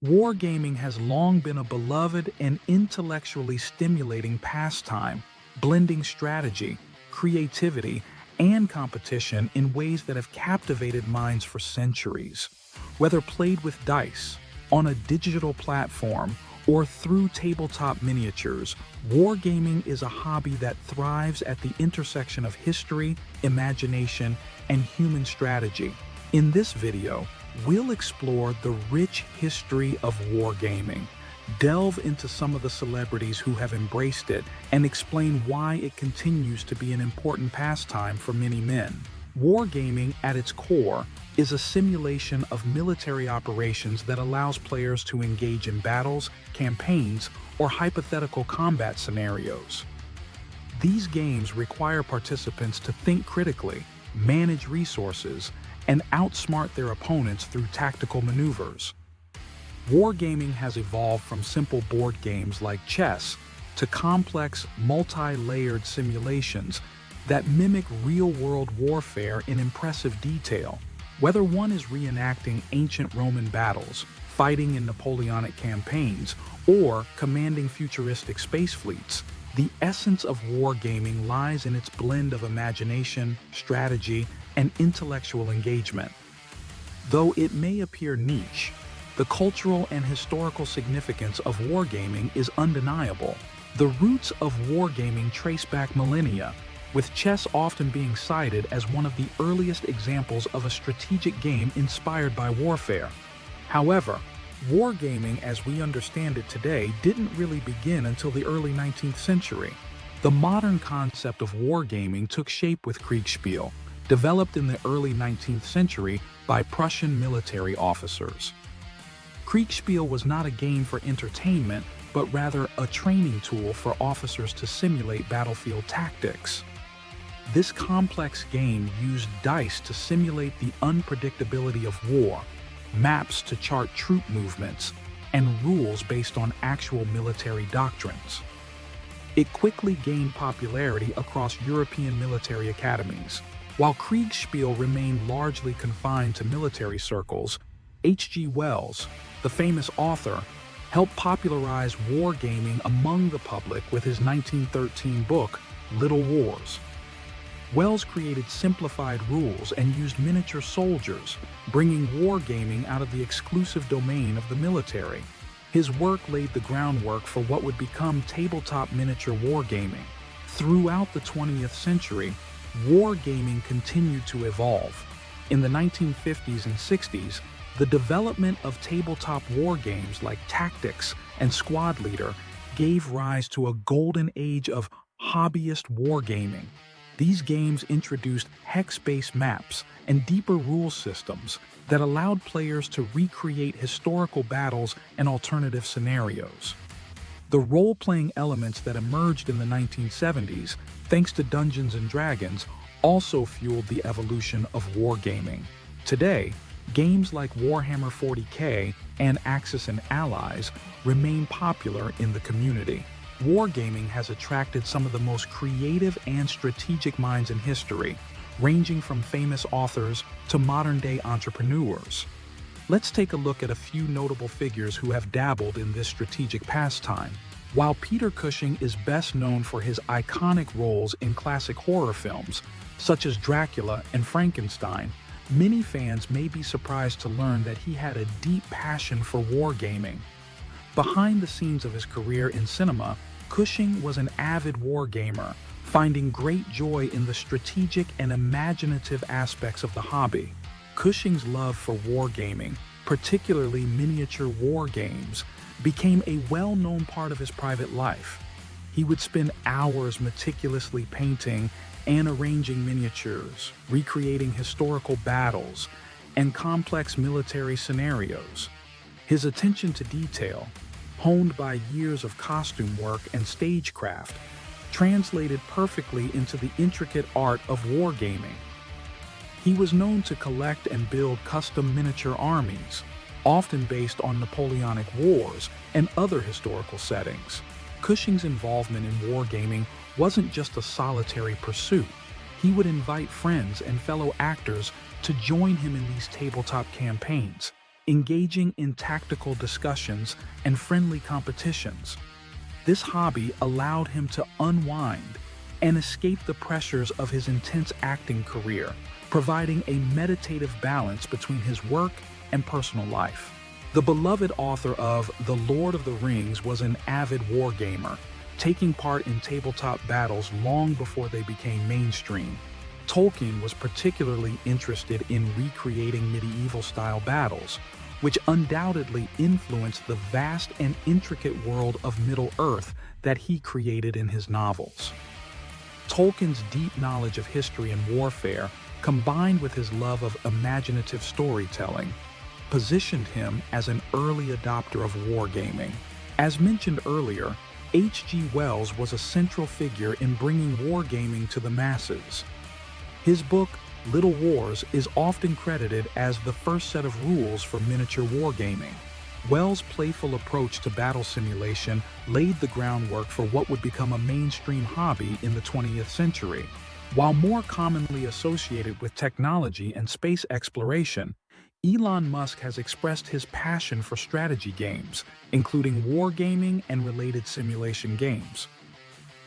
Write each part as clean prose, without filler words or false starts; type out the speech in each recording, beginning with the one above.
Wargaming has long been a beloved and intellectually stimulating pastime, blending strategy, creativity, and competition in ways that have captivated minds for centuries. Whether played with dice, on a digital platform, or through tabletop miniatures, wargaming is a hobby that thrives at the intersection of history, imagination, and human strategy. In this video, we'll explore the rich history of wargaming, delve into some of the celebrities who have embraced it, and explain why it continues to be an important pastime for many men. Wargaming, at its core, is a simulation of military operations that allows players to engage in battles, campaigns, or hypothetical combat scenarios. These games require participants to think critically, manage resources, and outsmart their opponents through tactical maneuvers. Wargaming has evolved from simple board games like chess to complex, multi-layered simulations that mimic real-world warfare in impressive detail. Whether one is reenacting ancient Roman battles, fighting in Napoleonic campaigns, or commanding futuristic space fleets, the essence of wargaming lies in its blend of imagination, strategy, and intellectual engagement. Though it may appear niche, the cultural and historical significance of wargaming is undeniable. The roots of wargaming trace back millennia, with chess often being cited as one of the earliest examples of a strategic game inspired by warfare. However, wargaming as we understand it today didn't really begin until the early 19th century. The modern concept of wargaming took shape with Kriegspiel, developed in the early 19th century by Prussian military officers. Kriegspiel was not a game for entertainment, but rather a training tool for officers to simulate battlefield tactics. This complex game used dice to simulate the unpredictability of war, maps to chart troop movements, and rules based on actual military doctrines. It quickly gained popularity across European military academies. While Kriegspiel remained largely confined to military circles, H.G. Wells, the famous author, helped popularize wargaming among the public with his 1913 book, Little Wars. Wells created simplified rules and used miniature soldiers, bringing wargaming out of the exclusive domain of the military. His work laid the groundwork for what would become tabletop miniature wargaming. Throughout the 20th century, wargaming continued to evolve. In the 1950s and 60s, the development of tabletop wargames like Tactics and Squad Leader gave rise to a golden age of hobbyist wargaming. These games introduced hex-based maps and deeper rule systems that allowed players to recreate historical battles and alternative scenarios. The role-playing elements that emerged in the 1970s, thanks to Dungeons & Dragons, also fueled the evolution of wargaming. Today, games like Warhammer 40K and Axis and Allies remain popular in the community. Wargaming has attracted some of the most creative and strategic minds in history, ranging from famous authors to modern-day entrepreneurs. Let's take a look at a few notable figures who have dabbled in this strategic pastime. While Peter Cushing is best known for his iconic roles in classic horror films, such as Dracula and Frankenstein, many fans may be surprised to learn that he had a deep passion for wargaming. Behind the scenes of his career in cinema, Cushing was an avid wargamer, finding great joy in the strategic and imaginative aspects of the hobby. Cushing's love for wargaming, particularly miniature war games, became a well-known part of his private life. He would spend hours meticulously painting and arranging miniatures, recreating historical battles, and complex military scenarios. His attention to detail, honed by years of costume work and stagecraft, translated perfectly into the intricate art of wargaming. He was known to collect and build custom miniature armies, often based on Napoleonic Wars and other historical settings. Cushing's involvement in wargaming wasn't just a solitary pursuit. He would invite friends and fellow actors to join him in these tabletop campaigns, engaging in tactical discussions and friendly competitions. This hobby allowed him to unwind and escape the pressures of his intense acting career, providing a meditative balance between his work and personal life. The beloved author of The Lord of the Rings was an avid wargamer, taking part in tabletop battles long before they became mainstream. Tolkien was particularly interested in recreating medieval-style battles, which undoubtedly influenced the vast and intricate world of Middle-earth that he created in his novels. Tolkien's deep knowledge of history and warfare, combined with his love of imaginative storytelling, positioned him as an early adopter of wargaming. As mentioned earlier, H.G. Wells was a central figure in bringing wargaming to the masses. His book, Little Wars, is often credited as the first set of rules for miniature wargaming. Wells' playful approach to battle simulation laid the groundwork for what would become a mainstream hobby in the 20th century. While more commonly associated with technology and space exploration, Elon Musk has expressed his passion for strategy games, including wargaming and related simulation games.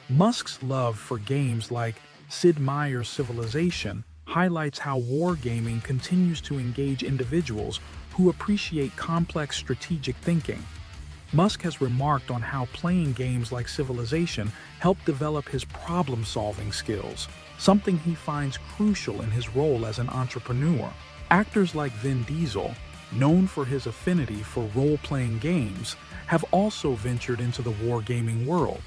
Musk's love for games like Sid Meier's Civilization highlights how wargaming continues to engage individuals who appreciate complex strategic thinking. Musk has remarked on how playing games like Civilization helped develop his problem-solving skills, something he finds crucial in his role as an entrepreneur. Actors like Vin Diesel, known for his affinity for role-playing games, have also ventured into the wargaming world.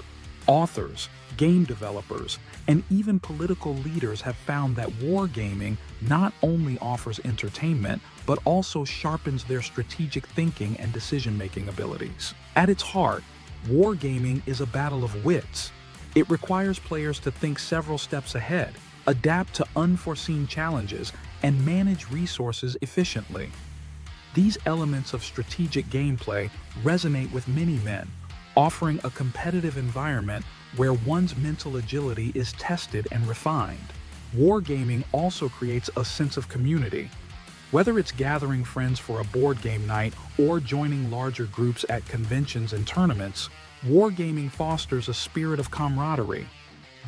Authors, game developers, and even political leaders have found that wargaming not only offers entertainment, but also sharpens their strategic thinking and decision-making abilities. At its heart, wargaming is a battle of wits. It requires players to think several steps ahead, adapt to unforeseen challenges, and manage resources efficiently. These elements of strategic gameplay resonate with many men, offering a competitive environment where one's mental agility is tested and refined. Wargaming also creates a sense of community. Whether it's gathering friends for a board game night or joining larger groups at conventions and tournaments, wargaming fosters a spirit of camaraderie.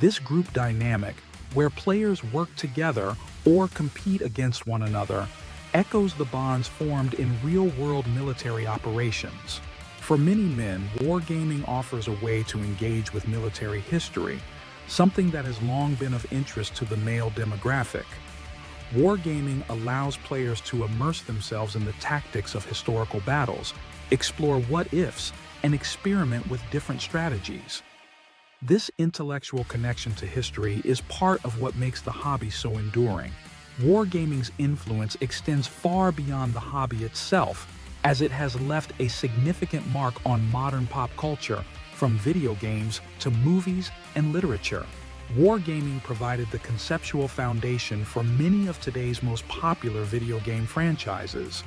This group dynamic, where players work together or compete against one another, echoes the bonds formed in real-world military operations. For many men, wargaming offers a way to engage with military history, something that has long been of interest to the male demographic. Wargaming allows players to immerse themselves in the tactics of historical battles, explore what-ifs, and experiment with different strategies. This intellectual connection to history is part of what makes the hobby so enduring. Wargaming's influence extends far beyond the hobby itself, as it has left a significant mark on modern pop culture, from video games to movies and literature. Wargaming provided the conceptual foundation for many of today's most popular video game franchises.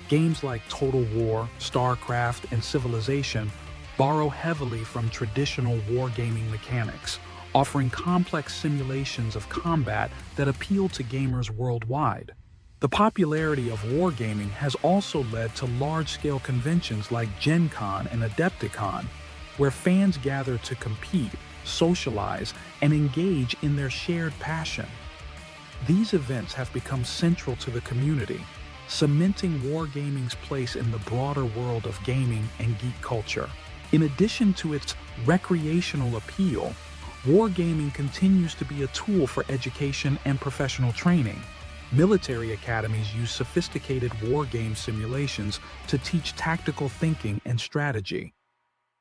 Games like Total War, StarCraft, and Civilization borrow heavily from traditional wargaming mechanics, offering complex simulations of combat that appeal to gamers worldwide. The popularity of wargaming has also led to large-scale conventions like Gen Con and Adapticon, where fans gather to compete, socialize, and engage in their shared passion. These events have become central to the community, cementing wargaming's place in the broader world of gaming and geek culture. In addition to its recreational appeal, wargaming continues to be a tool for education and professional training. Military academies use sophisticated wargame simulations to teach tactical thinking and strategy.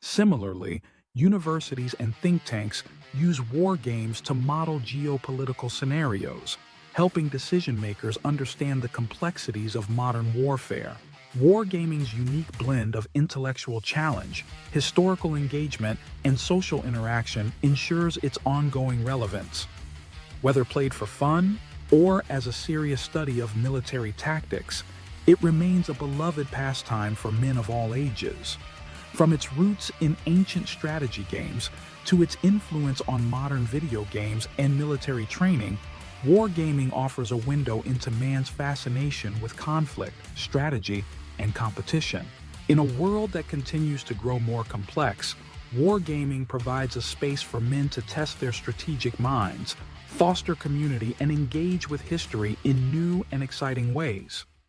Similarly, universities and think tanks use wargames to model geopolitical scenarios, helping decision-makers understand the complexities of modern warfare. Wargaming's unique blend of intellectual challenge, historical engagement, and social interaction ensures its ongoing relevance. Whether played for fun or as a serious study of military tactics, it remains a beloved pastime for men of all ages. From its roots in ancient strategy games to its influence on modern video games and military training, wargaming offers a window into man's fascination with conflict, strategy, and competition. In a world that continues to grow more complex, wargaming provides a space for men to test their strategic minds, foster community, and engage with history in new and exciting ways.